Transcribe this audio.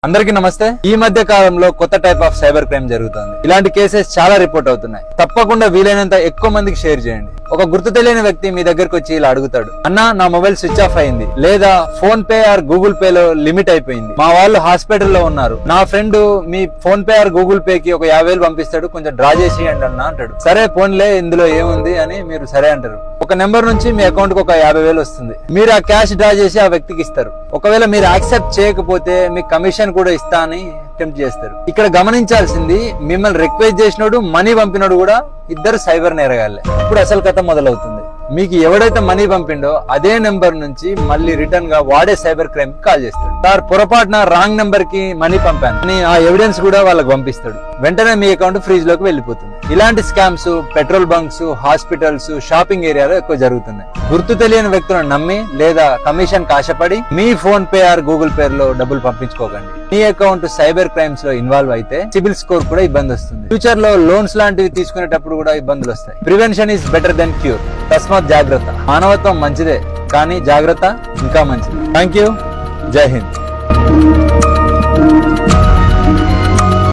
అందరికీ నమస్తే. ఈ మధ్య కాలంలో కొత్త టైప్ ఆఫ్ సైబర్ క్రైమ్ జరుగుతుంది. ఇలాంటి కేసెస్ చాలా రిపోర్ట్ అవుతున్నాయి. తప్పకుండా వీలైనంత ఎక్కువ మందికి షేర్ చేయండి. ఒక గుర్తు తెలియని వ్యక్తి మీ దగ్గరకు వచ్చి ఇలా అడుగుతాడు, అన్నా నా మొబైల్ స్విచ్ ఆఫ్ అయింది, లేదా phone pay or Google Pay లో లిమిట్ అయిపోయింది, మా వాళ్ళు హాస్పిటల్లో ఉన్నారు, నా friend me PhonePe or Google pay కి ఒక 50,000 పంపిస్తాడు, కొంచెం డ్రా చేసేయండి అన్నా అంటాడు. సరే ఫోన్లే, ఇందులో ఏముంది అని మీరు సరే అంటారు. ఒక నెంబర్ నుంచి మీ అకౌంట్ కి ఒక 50,000 వస్తుంది. మీరు ఆ క్యాష్ డ్రా చేసి ఆ వ్యక్తికి ఇస్తారు. ఒకవేళ మీరు యాక్సెప్ట్ చేయకపోతే మీకు కమిషన్ కూడా ఇస్తా అని అటెంప్ట్ చేస్తారు. ఇక్కడ గమనించాల్సింది, మిమ్మల్ని రిక్వెస్ట్ చేసినోడు మనీ పంపినోడు కూడా ఇద్దరు సైబర్ నేరగాళ్లే. ఇప్పుడు అసలు కథ మొదలవుతుంది. మీకు ఎవడైతే మనీ పంపిండో అదే నెంబర్ నుంచి మళ్ళీ రిటర్న్ గా వాడే సైబర్ క్రైమ్ కాల్ చేస్తాడు. సార్ పొరపాటున రాంగ్ నెంబర్ కి మనీ పంపాను అని ఆ ఎవిడెన్స్ కూడా వాళ్ళకి పంపిస్తాడు. వెంటనే మీ అకౌంట్ ఫ్రీజ్ లోకి వెళ్ళిపోతుంది. ఇలాంటి scams petrol bunks, hospitals, shopping ఏరియాలో ఎక్కువ జరుగుతున్నాయి. గుర్తు తెలియని వ్యక్తులను నమ్మి లేదా కమిషన్ ఆశపడి మీ PhonePe or Google Pay లో డబ్బులు పంపించుకోకండి. మీ అకౌంట్ సైబర్ క్రైమ్స్ లో ఇన్వాల్వ్ అయితే సిబిల్ స్కోర్ కూడా ఇబ్బంది వస్తుంది. ఫ్యూచర్ లో లోన్స్ లాంటివి తీసుకునేటప్పుడు కూడా ఇబ్బందులు వస్తాయి. Prevention is better than cure. తస్మాత్ జాగ్రత్త. మానవత్వం మంచిదే, కానీ జాగ్రత్త ఇంకా మంచిది. Thank you. జై హింద్.